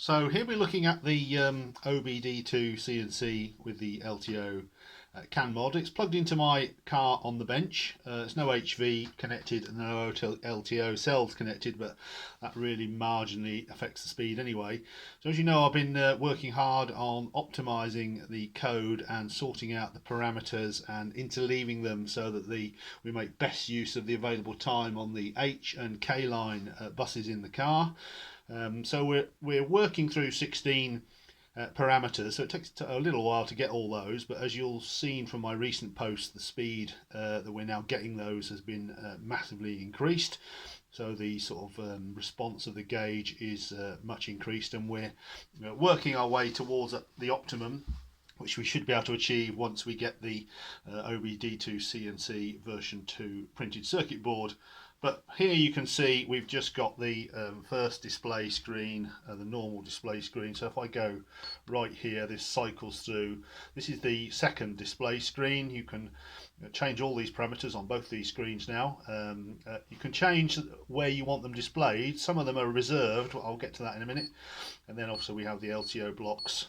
So here we're looking at the OBD2C&C with the LTO CAN mod. It's plugged into my car on the bench. There's no HV connected and no LTO cells connected, but that really marginally affects the speed anyway. So as you know, I've been working hard on optimizing the code and sorting out the parameters and interleaving them so that we make best use of the available time on the H and K line buses in the car. So we're working through 16 parameters, so it takes a little while to get all those, but as you'll seen from my recent post, the speed that we're now getting those has been massively increased. So the sort of response of the gauge is much increased, and we're working our way towards the optimum, which we should be able to achieve once we get the OBD2C&C version 2 printed circuit board. But here you can see we've just got the first display screen, the normal display screen. So if I go right here, this cycles through. This is the second display screen. You can change all these parameters on both these screens now. You can change where you want them displayed. Some of them are reserved. I'll get to that in a minute. And then also we have the LTO blocks,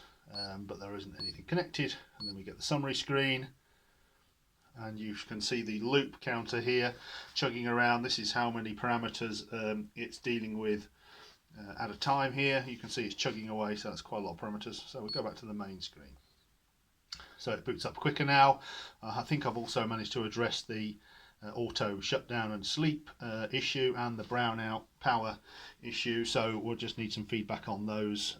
but there isn't anything connected. And then we get the summary screen. And you can see the loop counter here chugging around. This is how many parameters it's dealing with at a time here. You can see it's chugging away, so that's quite a lot of parameters. So we'll go back to the main screen. So it boots up quicker now. I think I've also managed to address the auto shutdown and sleep issue and the brownout power issue. So we'll just need some feedback on those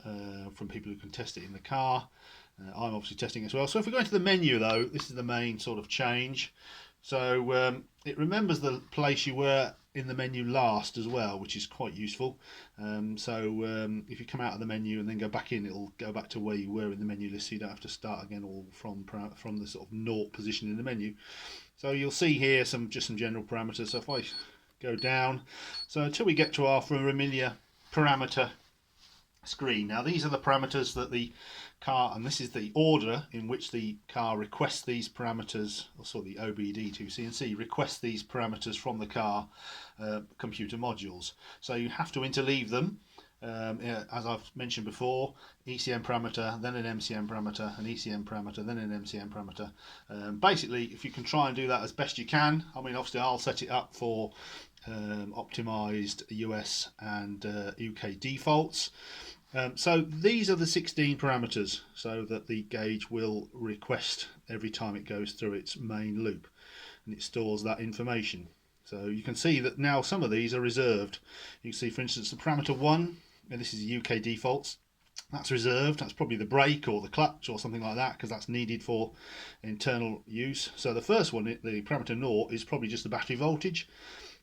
from people who can test it in the car. I'm obviously testing as well. So if we go into the menu though, this is the main sort of change. So it remembers the place you were in the menu last as well, which is quite useful. If you come out of the menu and then go back in, it'll go back to where you were in the menu list, so you don't have to start again all from the sort of naught position in the menu. So you'll see here just some general parameters. So if I go down, so until we get to our familiar parameter screen. Now these are the parameters that the car, and this is the order in which the car requests these parameters, or the OBD2C&C requests these parameters from the car computer modules. So you have to interleave them, as I've mentioned before, ECM parameter, then an MCM parameter, an ECM parameter, then an MCM parameter. Basically, if you can try and do that as best you can, I mean obviously I'll set it up for optimized US and UK defaults. So these are the 16 parameters, so that the gauge will request every time it goes through its main loop, and it stores that information. So you can see that now some of these are reserved. You can see, for instance, the parameter 1, and this is UK defaults, that's reserved. That's probably the brake or the clutch or something like that, because that's needed for internal use. So the first one, the parameter 0, is probably just the battery voltage.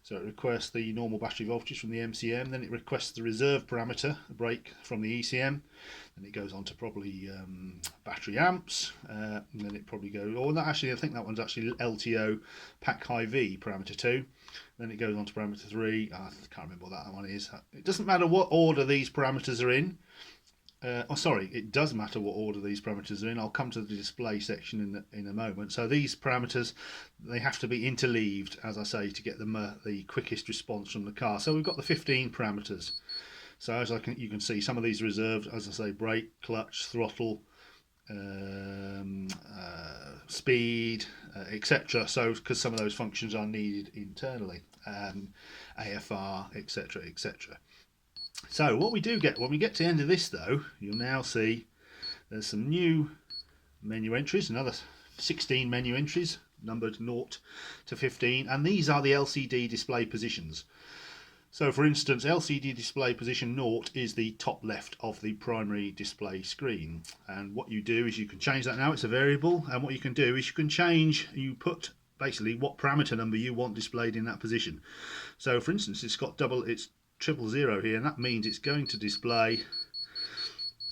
So it requests the normal battery voltage from the MCM, then it requests the reserve parameter, the brake, from the ECM, then it goes on to probably battery amps, and then it probably goes, I think that one's actually LTO pack high V parameter 2, then it goes on to parameter 3, I can't remember what that one is. It doesn't matter what order these parameters are in. It does matter what order these parameters are in. I'll come to the display section in a moment. So these parameters, they have to be interleaved, as I say, to get the quickest response from the car. So we've got the 15 parameters. So as you can see, some of these are reserved, as I say, brake, clutch, throttle, speed, etc. So because some of those functions are needed internally, AFR, etc., etc. So what we do get, when we get to the end of this though, you'll now see there's some new menu entries, another 16 menu entries, numbered 0 to 15, and these are the LCD display positions. So for instance, LCD display position 0 is the top left of the primary display screen, and what you do is you can change that now. It's a variable, and what you can do is you put basically what parameter number you want displayed in that position. So for instance, it's 000 here, and that means it's going to display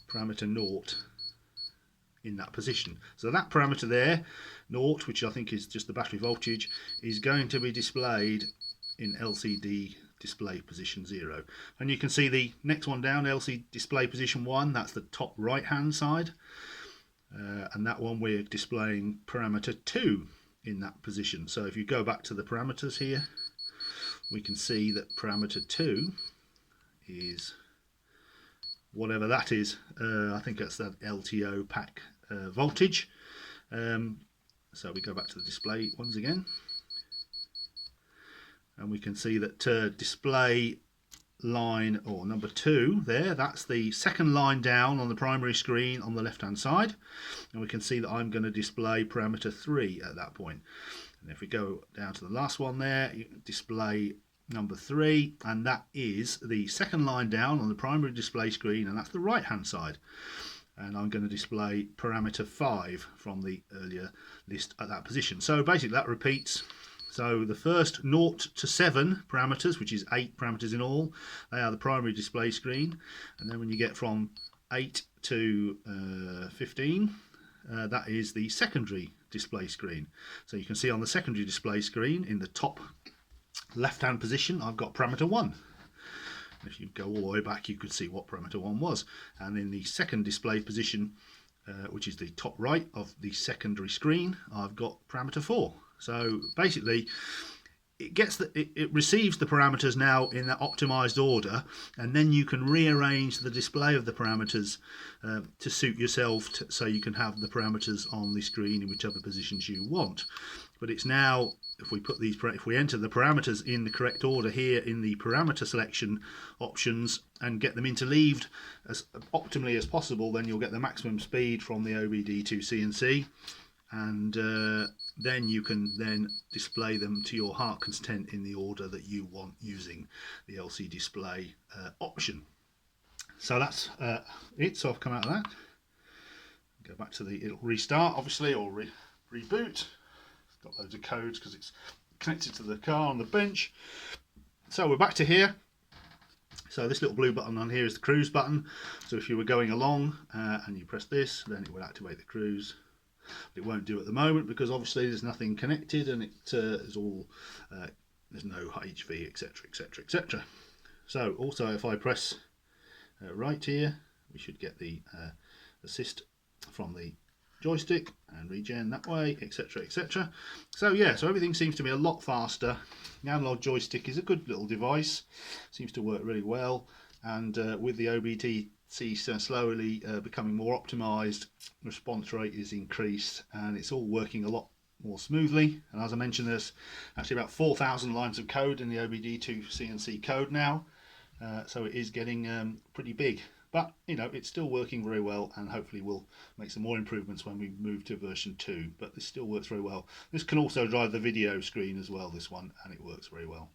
parameter 0 in that position. So that parameter there, 0, which I think is just the battery voltage, is going to be displayed in LCD display position 0. And you can see the next one down, LCD display position 1, that's the top right hand side, and that one we're displaying parameter 2 in that position. So if you go back to the parameters here, we can see that parameter 2 is whatever that is. I think that's that LTO pack voltage. So we go back to the display once again, and we can see that display line, or number 2 there, that's the second line down on the primary screen on the left hand side, and we can see that I'm going to display parameter 3 at that point. And if we go down to the last one there, you can display number 3, and that is the second line down on the primary display screen, and that's the right hand side. And I'm going to display parameter 5 from the earlier list at that position. So basically that repeats. So the first 0 to 7 parameters, which is 8 parameters in all, they are the primary display screen. And then when you get from 8 to 15, that is the secondary display screen. So you can see on the secondary display screen in the top left hand position, I've got parameter 1. If you go all the way back, you could see what parameter 1 was. And in the second display position, which is the top right of the secondary screen, I've got parameter 4. So basically it receives the parameters now in that optimized order, and then you can rearrange the display of the parameters to suit yourself, so you can have the parameters on the screen in whichever positions you want. But it's now, if we enter the parameters in the correct order here in the parameter selection options and get them interleaved as optimally as possible, then you'll get the maximum speed from the OBDIIC&C, and then you can then display them to your heart content in the order that you want using the LC display option. So that's it. So I've come out of that. Go back to it'll restart obviously, or reboot. It's got loads of codes because it's connected to the car on the bench. So we're back to here. So this little blue button on here is the cruise button. So if you were going along and you press this, then it would activate the cruise. It won't do at the moment because obviously there's nothing connected, and it is all there's no HV, etc, etc, etc. So also if I press right here, we should get the assist from the joystick and regen that way, etc, etc. So yeah, so everything seems to be a lot faster. The analog joystick is a good little device, seems to work really well, and with the OBDIIC slowly becoming more optimized, response rate is increased, and it's all working a lot more smoothly. And as I mentioned, there's actually about 4,000 lines of code in the OBDIIC&C code now, so it is getting pretty big. But you know, it's still working very well, and hopefully we'll make some more improvements when we move to version 2. But this still works very well. This can also drive the video screen as well, this one, and it works very well.